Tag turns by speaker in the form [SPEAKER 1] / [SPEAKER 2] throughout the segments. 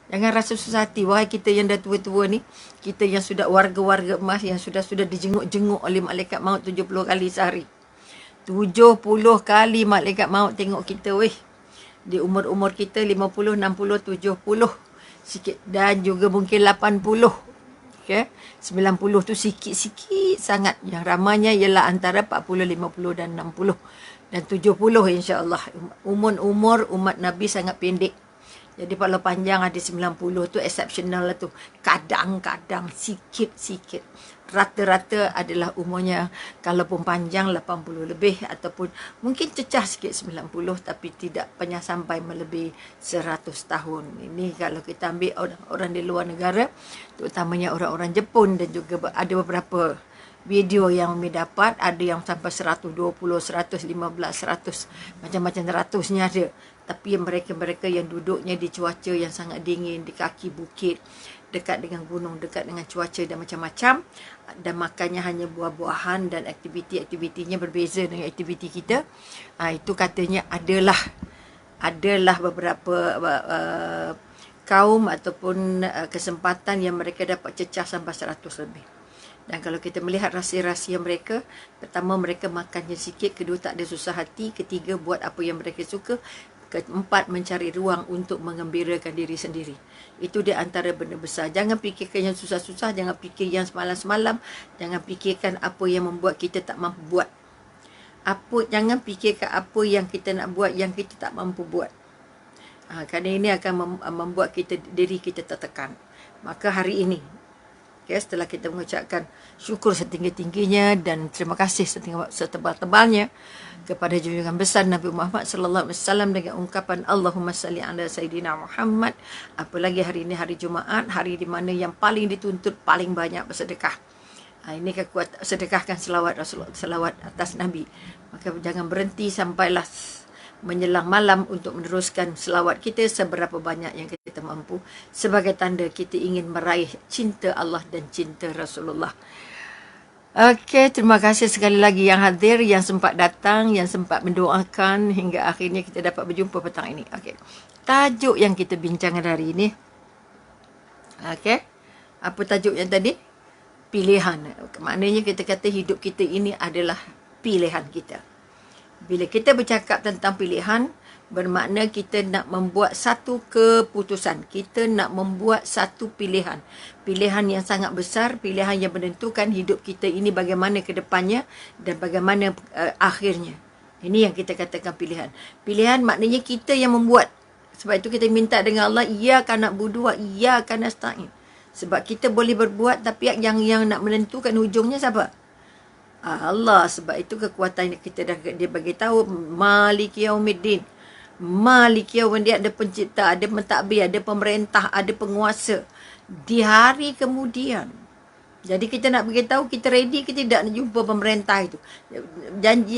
[SPEAKER 1] Jangan rasa susah hati. Wahai kita yang dah tua-tua ni, kita yang sudah warga-warga emas, yang sudah dijenguk-jenguk oleh malaikat maut 70 kali sehari. 70 kali malaikat maut tengok kita weh. Di umur-umur kita 50, 60, 70 sikit. Dan juga mungkin 80. Okay? 90 tu sikit-sikit sangat. Yang ramainya ialah antara 40, 50 dan 60. Dan 70 insya-Allah. Umur umat Nabi sangat pendek. Jadi kalau panjang ada 90 tu exceptional lah tu. Kadang-kadang sikit-sikit. Rata-rata adalah umurnya kalaupun panjang 80 lebih ataupun mungkin cecah sikit 90 tapi tidak pernah sampai melebihi 100 tahun. Ini kalau kita ambil orang di luar negara, terutamanya orang-orang Jepun, dan juga ada beberapa video yang kami dapat, ada yang sampai 120, 115, 100, macam-macam ratusnya ada. Tapi mereka-mereka yang duduknya di cuaca yang sangat dingin, di kaki bukit, dekat dengan gunung, dekat dengan cuaca dan macam-macam, dan makannya hanya buah-buahan dan aktiviti-aktivitinya berbeza dengan aktiviti kita. Itu katanya adalah beberapa kaum ataupun kesempatan yang mereka dapat cecah sampai 100 lebih. Dan kalau kita melihat rahsia-rahsia mereka, pertama mereka makannya sikit, kedua tak ada susah hati, ketiga buat apa yang mereka suka, keempat mencari ruang untuk mengembirakan diri sendiri. Itu di antara benda besar. Jangan fikirkan yang susah-susah, jangan fikir yang semalam-semalam, jangan fikirkan apa yang membuat kita tak mampu buat. Jangan fikirkan apa yang kita nak buat yang kita tak mampu buat. Kerana ini akan membuat diri kita tertekan. Maka hari ini, okay, setelah kita mengucapkan syukur setinggi-tingginya dan terima kasih setebal-tebalnya kepada junjungan besar Nabi Muhammad sallallahu alaihi wasallam dengan ungkapan Allahumma salli ala Sayyidina Muhammad. Apalagi hari ini hari Jumaat, hari di mana yang paling dituntut paling banyak bersedekah. Ini kekuatan sedekahkan selawat Rasulullah, selawat atas Nabi. Maka jangan berhenti sampailah menjelang malam untuk meneruskan selawat kita seberapa banyak yang kita mampu, sebagai tanda kita ingin meraih cinta Allah dan cinta Rasulullah. Okey, terima kasih sekali lagi yang hadir, yang sempat datang, yang sempat mendoakan hingga akhirnya kita dapat berjumpa petang ini. Okey. Tajuk yang kita bincangkan hari ini. Okey. Apa tajuk yang tadi? Pilihan. Maknanya kita kata hidup kita ini adalah pilihan kita. Bila kita bercakap tentang pilihan, bermakna kita nak membuat satu keputusan. Kita nak membuat satu pilihan. Pilihan yang sangat besar, pilihan yang menentukan hidup kita ini bagaimana ke depannya dan bagaimana akhirnya. Ini yang kita katakan pilihan. Pilihan maknanya kita yang membuat. Sebab itu kita minta dengan Allah, iyyaka na'budu wa iyyaka nasta'in. Sebab kita boleh berbuat, tapi yang nak menentukan hujungnya siapa? Allah. Sebab itu kekuatan yang kita dia bagi tahu, Maliki Yaumiddin. Maliki Yaumiddin, ada pencipta, ada mentadbir, ada pemerintah, ada penguasa di hari kemudian. Jadi kita nak bagi tahu kita ready ke tidak nak jumpa pemerintah itu.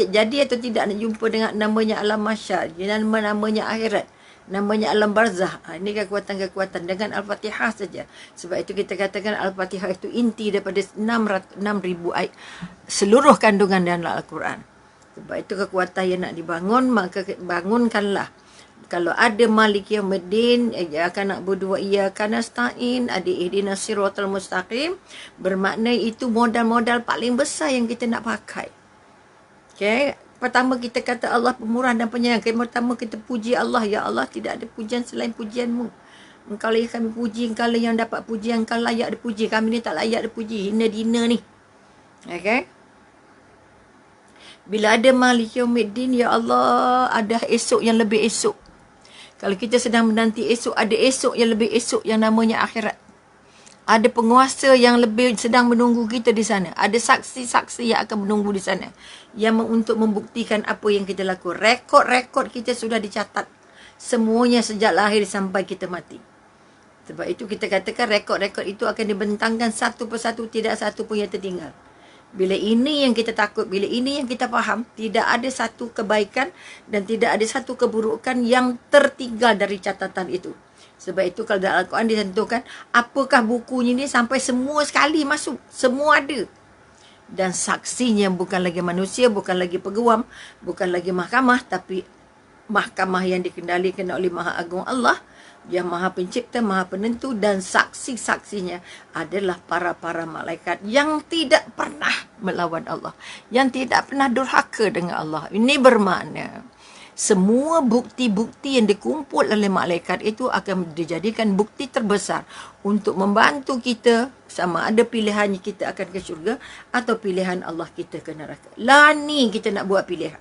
[SPEAKER 1] Jadi atau tidak nak jumpa dengan namanya alam mahsyar, namanya akhirat, namanya alam barzah. Ini kekuatan-kekuatan dengan Al-Fatihah saja. Sebab itu kita katakan Al-Fatihah itu inti daripada 6,000 ayat seluruh kandungan dalam Al-Quran. Sebab itu kekuatan yang nak dibangun, maka bangunkanlah. Kalau ada Maliki Yaumiddin, akan nak berdua iyyaka nasta'in, ada ihdinas siratal mustaqim, bermakna itu modal-modal paling besar yang kita nak pakai. Okay? Pertama kita kata Allah pemurah dan penyayang. Pertama kita puji Allah. Ya Allah, tidak ada pujian selain pujianmu. Engkau lah yang kami puji, engkau lah yang dapat pujian, engkau layak dipuji. Kami ni tak layak dipuji. Hina-dina ni. Okay? Bila ada Maliki Yaumiddin, ya Allah, ada esok yang lebih esok. Kalau kita sedang menanti esok, ada esok yang lebih esok yang namanya akhirat. Ada penguasa yang lebih sedang menunggu kita di sana. Ada saksi-saksi yang akan menunggu di sana. Yang untuk membuktikan apa yang kita lakukan. Rekod-rekod kita sudah dicatat. Semuanya sejak lahir sampai kita mati. Sebab itu kita katakan rekod-rekod itu akan dibentangkan satu persatu. Tidak satu pun yang tertinggal. Bila ini yang kita takut, bila ini yang kita faham, tidak ada satu kebaikan dan tidak ada satu keburukan yang tertinggal dari catatan itu. Sebab itu kalau dalam Al-Quran ditentukan, apakah bukunya ni sampai semua sekali masuk. Semua ada. Dan saksinya bukan lagi manusia, bukan lagi peguam, bukan lagi mahkamah, tapi mahkamah yang dikendalikan oleh Maha Agung Allah, Yang Maha Pencipta, Maha Penentu, dan saksi-saksinya adalah para malaikat yang tidak pernah melawan Allah, yang tidak pernah durhaka dengan Allah. Ini bermakna semua bukti-bukti yang dikumpul oleh malaikat itu akan dijadikan bukti terbesar untuk membantu kita sama ada pilihannya kita akan ke syurga atau pilihan Allah kita ke neraka. Lah ni kita nak buat pilihan.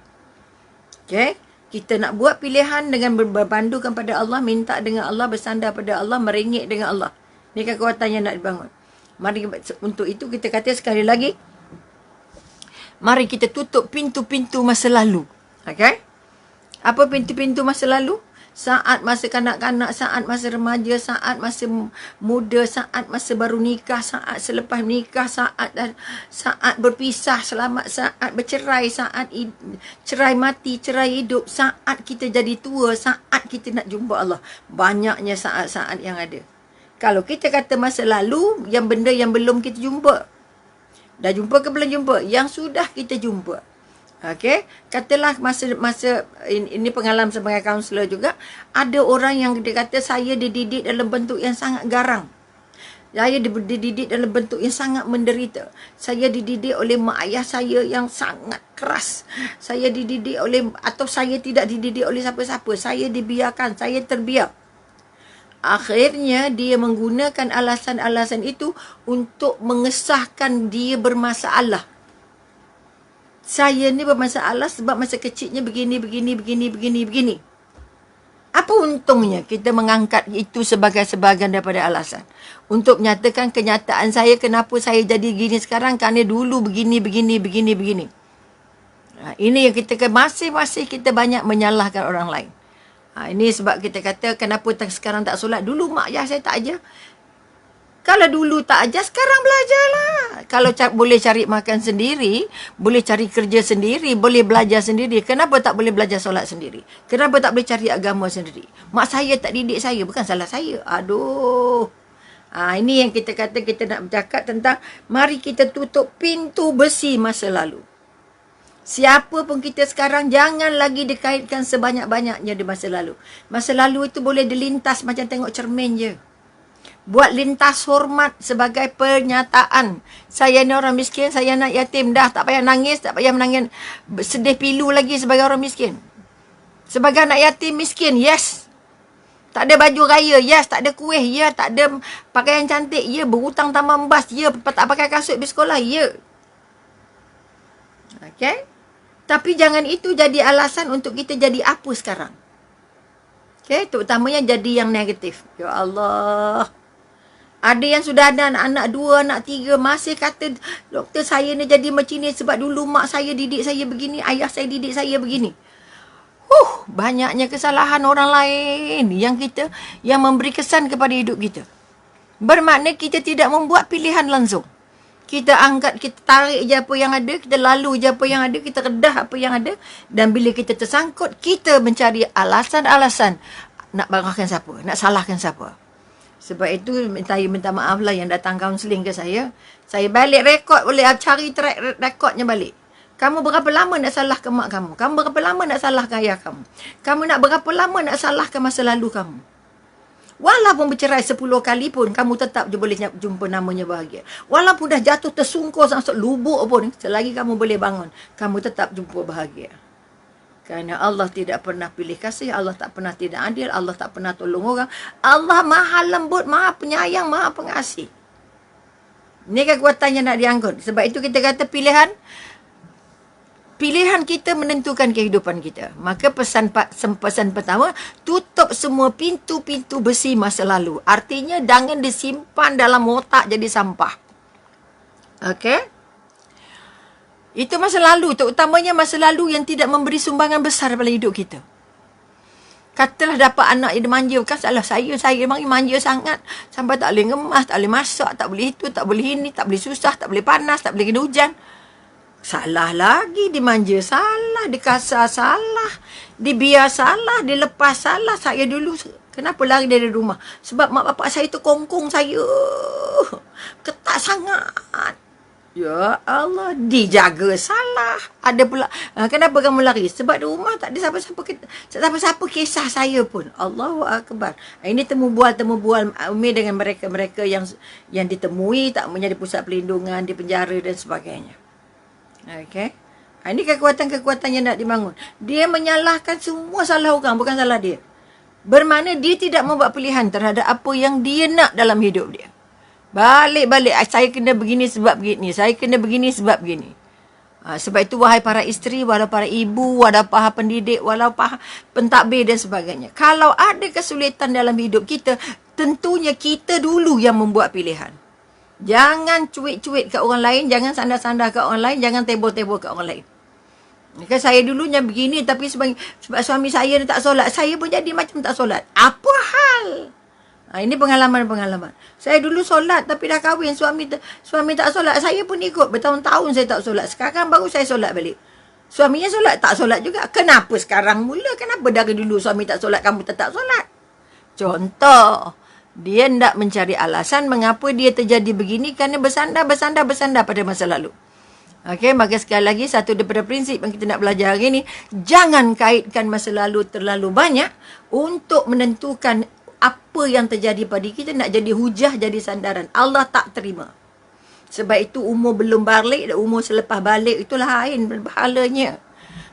[SPEAKER 1] Okay? Kita nak buat pilihan dengan berpandukan pada Allah, minta dengan Allah, bersandar pada Allah, merengek dengan Allah. Ini kekuatan yang nak dibangun. Mari untuk itu kita kata sekali lagi, mari kita tutup pintu-pintu masa lalu. Okay? Apa pintu-pintu masa lalu? Saat masa kanak-kanak, saat masa remaja, saat masa muda, saat masa baru nikah, saat selepas nikah, saat berpisah, selamat saat bercerai, saat cerai mati, cerai hidup, saat kita jadi tua, saat kita nak jumpa Allah. Banyaknya saat-saat yang ada. Kalau kita kata masa lalu, yang benda yang belum kita jumpa. Dah jumpa ke belum jumpa? Yang sudah kita jumpa. Okey, katalah masa ini pengalaman sebagai kaunselor juga, ada orang yang dia kata saya dididik dalam bentuk yang sangat garang. Saya dididik dalam bentuk yang sangat menderita. Saya dididik oleh mak ayah saya yang sangat keras. Saya dididik oleh, atau saya tidak dididik oleh siapa-siapa. Saya dibiarkan, saya terbiar. Akhirnya dia menggunakan alasan-alasan itu untuk mengesahkan dia bermasalah. Saya ni bermasalah sebab masa kecilnya begini. Apa untungnya kita mengangkat itu sebagai sebahagian daripada alasan? Untuk menyatakan kenyataan saya, kenapa saya jadi gini sekarang, kerana dulu begini. Ini yang kita masih kita banyak menyalahkan orang lain. Ini sebab kita kata kenapa sekarang tak solat. Dulu mak ayah saya tak ajar. Kalau dulu tak ajar, sekarang belajarlah. Kalau boleh cari makan sendiri, boleh cari kerja sendiri, boleh belajar sendiri, kenapa tak boleh belajar solat sendiri? Kenapa tak boleh cari agama sendiri? Mak saya tak didik saya, bukan salah saya. Aduh. Ini yang kita kata kita nak bercakap tentang mari kita tutup pintu besi masa lalu. Siapa pun kita sekarang, jangan lagi dikaitkan sebanyak-banyaknya di masa lalu. Masa lalu itu boleh dilintas macam tengok cermin je. Buat lintas hormat sebagai pernyataan. Saya ni orang miskin, saya anak yatim. Dah tak payah nangis, tak payah menangis, sedih pilu lagi sebagai orang miskin. Sebagai anak yatim miskin, yes. Tak ada baju raya, yes. Tak ada kuih, ya. Tak ada pakaian cantik, ya. Berhutang taman bas, ya. Tak pakai kasut pergi sekolah, ya. Okay? Tapi jangan itu jadi alasan untuk kita jadi apa sekarang. Okay? Terutamanya jadi yang negatif. Ya Allah. Ada yang sudah ada anak 2, anak 3 masih kata, doktor saya ni jadi macam ni sebab dulu mak saya didik saya begini, ayah saya didik saya begini. Banyaknya kesalahan orang lain yang memberi kesan kepada hidup kita. Bermakna kita tidak membuat pilihan langsung. Kita angkat, kita tarik je apa yang ada, kita lalu je apa yang ada, kita kedah apa yang ada. Dan bila kita tersangkut, kita mencari alasan-alasan nak marahkan siapa, nak salahkan siapa. Sebab itu saya minta maaf lah yang datang kaunseling ke saya. Saya balik rekod, boleh cari track rekodnya balik. Kamu berapa lama nak salahkan mak kamu? Kamu berapa lama nak salahkan ayah kamu? Kamu nak berapa lama nak salahkan masa lalu kamu? Walaupun bercerai 10 kali pun, kamu tetap je boleh jumpa namanya bahagia. Walaupun dah jatuh tersungkur sampai lubuk pun, selagi kamu boleh bangun, kamu tetap jumpa bahagia. Kerana Allah tidak pernah pilih kasih, Allah tak pernah tidak adil, Allah tak pernah tolong orang. Allah maha lembut, maha penyayang, maha pengasih. Ini kekuatan yang nak diangkut. Sebab itu kita kata pilihan kita menentukan kehidupan kita. Maka pesan pertama, tutup semua pintu-pintu besi masa lalu. Artinya jangan disimpan dalam otak jadi sampah. Okey? Itu masa lalu, terutamanya masa lalu yang tidak memberi sumbangan besar pada hidup kita. Katalah dapat anak yang dimanja, kan salah saya memang manja sangat. Sampai tak boleh ngemas, tak boleh masak, tak boleh itu, tak boleh ini, tak boleh susah, tak boleh panas, tak boleh kena hujan. Salah lagi, dimanja salah, dikasar salah, dibiar salah, dilepas salah. Saya dulu, kenapa lari dari rumah? Sebab mak bapak saya tu kongkong saya. Ketat sangat. Ya Allah, dijaga salah. Ada pula, kenapa kamu lari? Sebab di rumah tak ada siapa-siapa kisah saya pun. Allahu Akbar. Ini temu bual Umi dengan mereka-mereka yang ditemui tak menjadi pusat pelindungan, di penjara dan sebagainya. Okey. Ini kekuatan-kekuatan yang nak dibangun. Dia menyalahkan semua salah orang, bukan salah dia. Bermakna dia tidak membuat pilihan terhadap apa yang dia nak dalam hidup dia. Balik-balik, saya kena begini sebab begini. Saya kena begini sebab begini. Sebab itu wahai para isteri, walau para ibu, walau para pendidik, walau para pentadbir dan sebagainya. Kalau ada kesulitan dalam hidup kita, tentunya kita dulu yang membuat pilihan. Jangan cuit-cuit kat orang lain, jangan sandar-sandar kat orang lain, jangan tebur-tebur kat orang lain. Kan saya dulunya begini, tapi sebab suami saya tak solat, saya pun jadi macam tak solat. Apa hal? Ini pengalaman-pengalaman. Saya dulu solat tapi dah kahwin, suami tak solat, saya pun ikut. Bertahun-tahun saya tak solat. Sekarang baru saya solat balik. Suaminya solat, tak solat juga. Kenapa sekarang mula? Kenapa dari dulu suami tak solat, kamu tak solat? Contoh, dia hendak mencari alasan mengapa dia terjadi begini kerana bersandar pada masa lalu. Okey, maka sekali lagi satu daripada prinsip yang kita nak belajar hari ni, jangan kaitkan masa lalu terlalu banyak untuk menentukan apa yang terjadi pada kita, nak jadi hujah, jadi sandaran. Allah tak terima. Sebab itu umur belum balik dan umur selepas balik itulah lain pahalanya.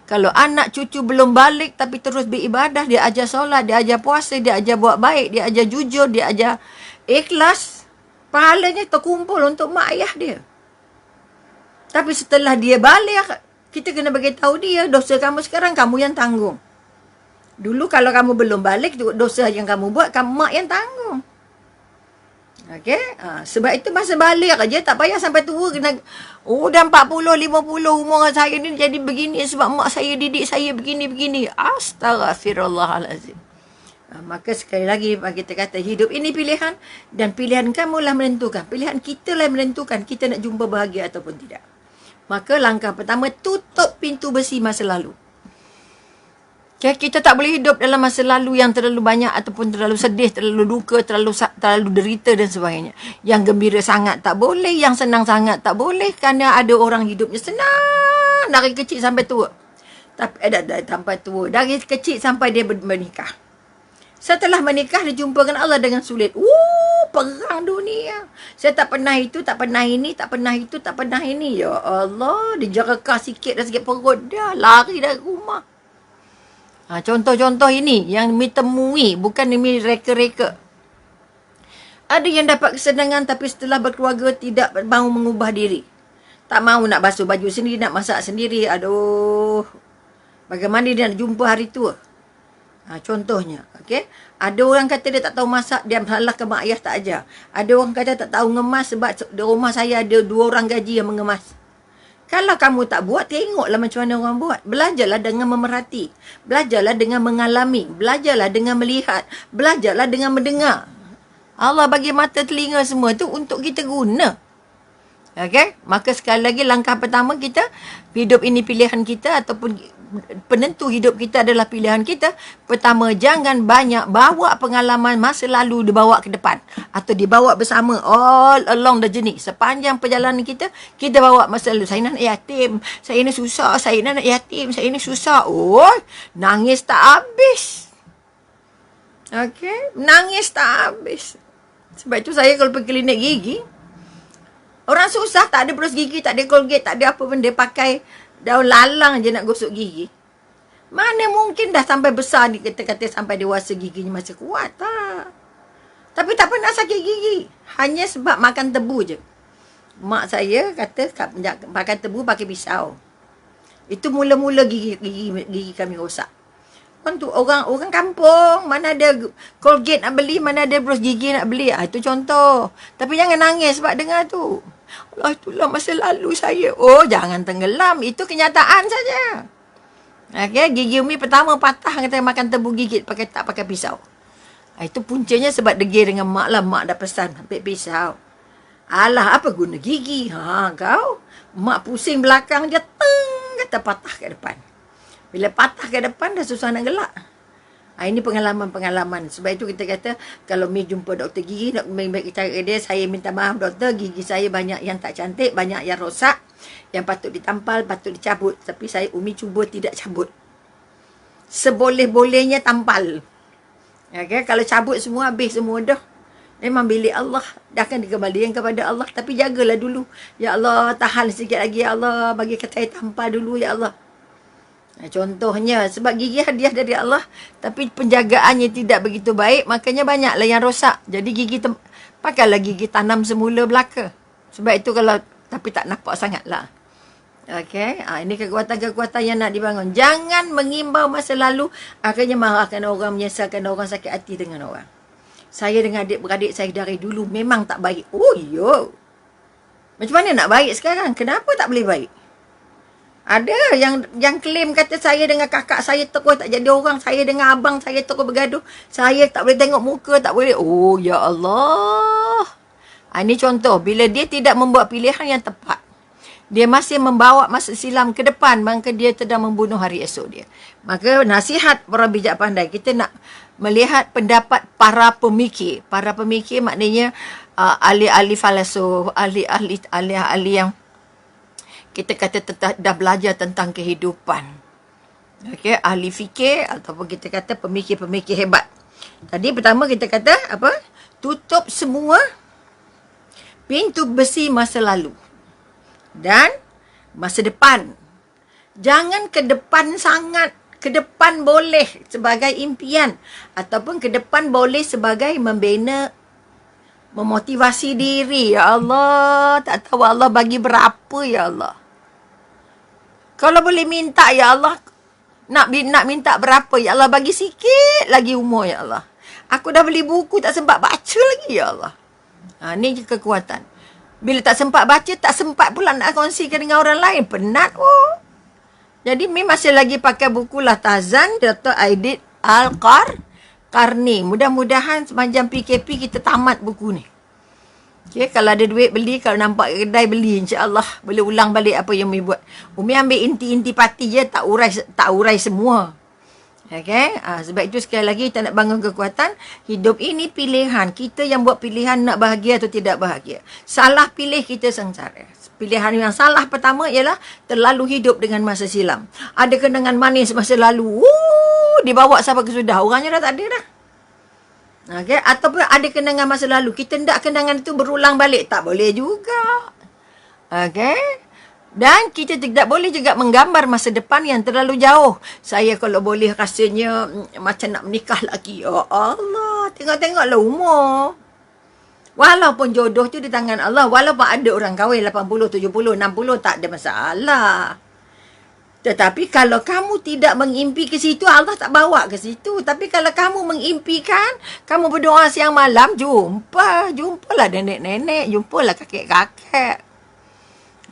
[SPEAKER 1] Kalau anak cucu belum balik tapi terus beribadah, dia ajar solat, dia ajar puasa, dia ajar buat baik, dia ajar jujur, dia ajar ikhlas, pahalanya terkumpul untuk mak ayah dia. Tapi setelah dia balik, kita kena bagi tahu dia, dosa kamu sekarang kamu yang tanggung. Dulu kalau kamu belum balik, dosa yang kamu buat, mak yang tanggung. Okey? Sebab itu masa balik aja, tak payah sampai tua kena, dah 40, 50 umur saya ni jadi begini sebab mak saya didik saya begini-begini. Astaghfirullahalazim. Maka sekali lagi kita kata hidup ini pilihan, dan pilihan kamulah menentukan. Pilihan kita lah menentukan kita nak jumpa bahagia ataupun tidak. Maka langkah pertama, tutup pintu besi masa lalu. Okay, kita tak boleh hidup dalam masa lalu yang terlalu banyak ataupun terlalu sedih, terlalu duka, terlalu derita dan sebagainya. Yang gembira sangat tak boleh, yang senang sangat tak boleh, kerana ada orang hidupnya senang dari kecil sampai tua. Sampai tua. Dari kecil sampai dia menikah. Setelah menikah, dia jumpa dengan Allah dengan sulit. Perang dunia. Saya tak pernah itu, tak pernah ini, tak pernah itu, tak pernah ini. Ya Allah, dia jerakah sikit dan sikit perut dia. Lari dari rumah. Contoh-contoh ini yang mi temui, bukan mi reka-reka. Ada yang dapat kesenangan tapi setelah berkeluarga tidak mahu mengubah diri. Tak mahu nak basuh baju sendiri, nak masak sendiri. Aduh. Bagaimana dia nak jumpa hari tua? Contohnya, okey. Ada orang kata dia tak tahu masak, dia salahkan mak ayah tak ajar. Ada orang kata tak tahu ngemas sebab di rumah saya ada 2 orang gaji yang mengemas. Kalau kamu tak buat, tengoklah macam mana orang buat. Belajarlah dengan memerhati. Belajarlah dengan mengalami. Belajarlah dengan melihat. Belajarlah dengan mendengar. Allah bagi mata, telinga semua tu untuk kita guna. Okey? Maka sekali lagi langkah pertama kita, hidup ini pilihan kita ataupun penentu hidup kita adalah pilihan kita. Pertama, jangan banyak bawa pengalaman masa lalu dibawa ke depan atau dibawa bersama all along the journey. Sepanjang perjalanan kita bawa masa lalu. Saya nak yatim, saya ni susah, saya nak yatim, saya ni susah. Nangis tak habis. Okey, nangis tak habis. Sebab itu saya kalau pergi klinik gigi, orang susah, tak ada brush gigi, tak ada Colgate, tak ada apa pun, dia pakai daun lalang je nak gosok gigi. Mana mungkin dah sampai besar ni, kata-kata sampai dewasa giginya masih kuat. Tak. Tapi tak pernah sakit gigi. Hanya sebab makan tebu je. Mak saya kata makan tebu pakai pisau. Itu mula-mula gigi kami rosak. Orang kampung, mana ada Colgate nak beli, mana ada brush gigi nak beli. Itu contoh. Tapi jangan nangis sebab dengar tu. Allah, itulah masa lalu saya. Jangan tenggelam. Itu kenyataan saja. Okay, gigi Umi pertama patah kata makan tebu gigit tak pakai pisau. Itu puncanya sebab degil dengan mak lah. Mak dah pesan ambil pisau. Alah, apa guna gigi? Kau? Mak pusing belakang je, kata patah ke depan. Bila patah ke depan, dah susah nak gelak. Ini pengalaman-pengalaman. Sebab itu kita kata, kalau Mi jumpa doktor gigi, nak cakap dia, saya minta maaf doktor, gigi saya banyak yang tak cantik, banyak yang rosak, yang patut ditampal, patut dicabut. Tapi Umi cuba tidak cabut. Seboleh-bolehnya tampal. Okay? Kalau cabut semua, habis semua dah. Memang bilik Allah, dah akan dikembalikan kepada Allah. Tapi jagalah dulu. Ya Allah, tahan sikit lagi. Ya Allah, bagi kata saya tampal dulu, Ya Allah. Contohnya, sebab gigi hadiah dari Allah, tapi penjagaannya tidak begitu baik, makanya banyaklah yang rosak. Jadi pakailah gigi tanam semula belaka. Sebab itu kalau, tapi tak nampak sangat lah. Okay, ini kekuatan-kekuatan yang nak dibangun. Jangan mengimbau masa lalu, akhirnya marahkan orang, menyesalkan orang, sakit hati dengan orang. Saya dengan adik-beradik saya dari dulu memang tak baik. Oh, yo. Macam mana nak baik sekarang? Kenapa tak boleh baik? Ada yang claim kata saya dengan kakak saya terus tak jadi orang, saya dengan abang saya terus bergaduh, saya tak boleh tengok muka, tak boleh. Oh, ya Allah. Ini contoh, bila dia tidak membuat pilihan yang tepat, dia masih membawa masa silam ke depan, maka dia sedang membunuh hari esok dia. Maka nasihat para bijak pandai, kita nak melihat pendapat para pemikir. Para pemikir maknanya ahli-ahli falsafah, ahli-ahli yang kita kata dah belajar tentang kehidupan. Okay, ahli fikir ataupun kita kata pemikir-pemikir hebat. Tadi pertama kita kata apa? Tutup semua pintu besi masa lalu dan masa depan. Jangan ke depan sangat. Ke depan boleh sebagai impian, ataupun ke depan boleh sebagai membina, memotivasi diri. Ya Allah, tak tahu Allah bagi berapa, Ya Allah. Kalau boleh minta, Ya Allah, nak minta berapa, Ya Allah, bagi sikit lagi umur, Ya Allah. Aku dah beli buku, tak sempat baca lagi, Ya Allah. Ni je kekuatan. Bila tak sempat baca, tak sempat pula nak kongsikan dengan orang lain. Penat, Jadi, Mi masih lagi pakai buku Latazan, Dr. Aidit Al-Qarni. Mudah-mudahan sepanjang PKP kita tamat buku ni. Okay, kalau ada duit beli, kalau nampak kedai beli, insya-Allah boleh ulang balik apa yang Umi buat. Umi ambil inti-inti parti je, tak urai semua. Okay, sebab itu sekali lagi kita nak bangun kekuatan. Hidup ini pilihan. Kita yang buat pilihan nak bahagia atau tidak bahagia. Salah pilih, kita sengsara. Pilihan yang salah pertama ialah terlalu hidup dengan masa silam. Ada kenangan manis masa lalu. Dibawa sampai ke sudah. Orangnya dah tak ada dah. Okay? Ataupun ada kenangan masa lalu. Kita hendak kenangan itu berulang balik. Tak boleh juga. Okay? Dan kita tidak boleh juga menggambar masa depan yang terlalu jauh. Saya kalau boleh rasanya macam nak menikah lagi. Ya Allah. Tengok-tengoklah umur. Walaupun jodoh tu di tangan Allah, walaupun ada orang kahwin 80, 70, 60, tak ada masalah. Tetapi kalau kamu tidak mengimpi ke situ, Allah tak bawa ke situ. Tapi kalau kamu mengimpikan, kamu berdoa siang malam, jumpalah nenek-nenek, jumpalah kakek-kakek.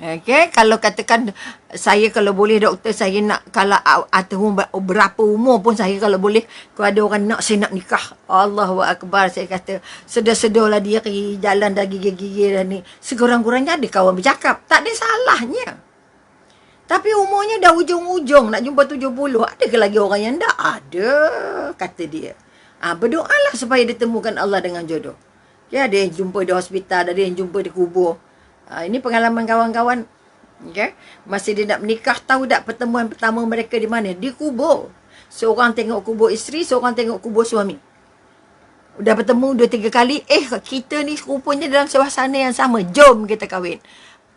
[SPEAKER 1] Okay, kalau katakan saya kalau boleh doktor, saya nak, kalau atau berapa umur pun saya kalau boleh, kalau ada orang nak, saya nak nikah. Allahu Akbar, saya kata sedar-sedarlah diri, jalan dah gigi-gigi dah ni. Sekurang-kurangnya ada kawan bercakap, tak ada salahnya. Tapi umurnya dah ujung-ujung, nak jumpa 70, ada ke lagi orang yang tak? Ada, kata dia. Berdoalah supaya ditemukan Allah dengan jodoh. Ya, ada yang jumpa di hospital, ada yang jumpa di kubur. Ini pengalaman kawan-kawan. Okay? Masa dia nak menikah, tahu tak pertemuan pertama mereka di mana? Di kubur. Seorang tengok kubur isteri, seorang tengok kubur suami. Udah bertemu 2-3 kali. Kita ni rupanya dalam suasana yang sama. Jom kita kahwin.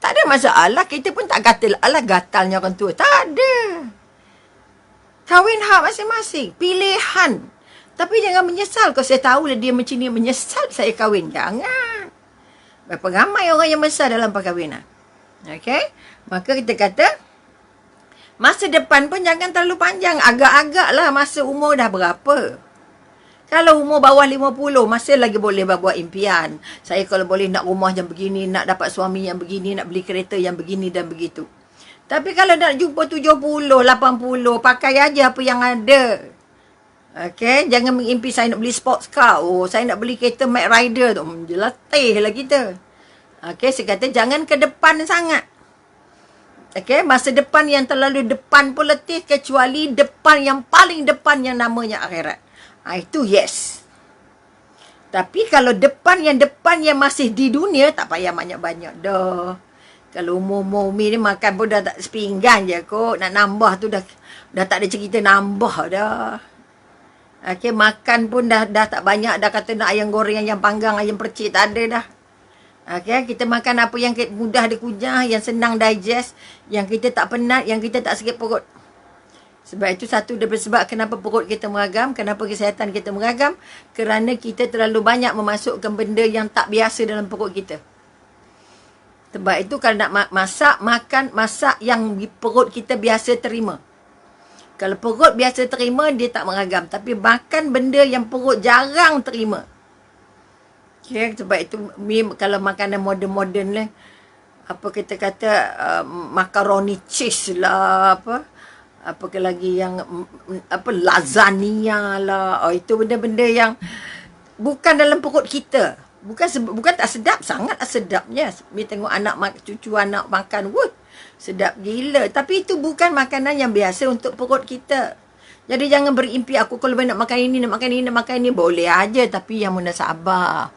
[SPEAKER 1] Tak ada masalah. Kita pun tak kata, alah gatalnya orang tua. Tak ada. Kahwin hak masing-masing. Pilihan. Tapi jangan menyesal. Kalau saya tahu lah dia macam ni menyesal saya kahwin. Jangan. Berapa ramai orang yang besar dalam perkahwinan. Okay? Maka kita kata, masa depan pun jangan terlalu panjang. Agak-agak lah masa umur dah berapa. Kalau umur bawah 50, masih lagi boleh buat impian. Saya kalau boleh nak rumah yang begini, nak dapat suami yang begini, nak beli kereta yang begini dan begitu. Tapi kalau nak jumpa 70, 80, pakai aja apa yang ada. Okay, jangan mengimpi saya nak beli sports car. Saya nak beli kereta Mac Rider tu. Letih lah kita. Okay, saya kata jangan ke depan sangat. Okay, masa depan yang terlalu depan pun letih, kecuali depan yang paling depan yang namanya akhirat. Itu yes. Tapi kalau depan yang masih di dunia, tak payah banyak-banyak dah. Kalau umur-umur Umi ni makan pun dah tak sepinggan je kot. Nak nambah tu dah tak ada cerita nambah dah. Okay, makan pun dah tak banyak dah, kata nak ayam goreng, ayam panggang, ayam percik, tak ada dah. Okay, kita makan apa yang mudah dikunyah, yang senang digest, yang kita tak penat, yang kita tak sakit perut. Sebab itu satu daripada sebab kenapa perut kita meragam, kenapa kesihatan kita meragam, kerana kita terlalu banyak memasukkan benda yang tak biasa dalam perut kita. Sebab itu kalau nak masak, masak yang perut kita biasa terima. Kalau perut biasa terima, dia tak meragam. Tapi makan benda yang perut jarang terima. Okay, sebab itu kalau makanan moden-moden lah, apa kita kata, macaroni cheese lah, apa lagi yang lasagna lah. Itu benda-benda yang bukan dalam perut kita. Bukan tak sedap, sangat sedapnya. Tengok cucu anak makan, sedap gila. Tapi itu bukan makanan yang biasa untuk perut kita. Jadi jangan berimpi, aku kalau nak makan ini, nak makan ini, boleh aja, tapi yang munasabah.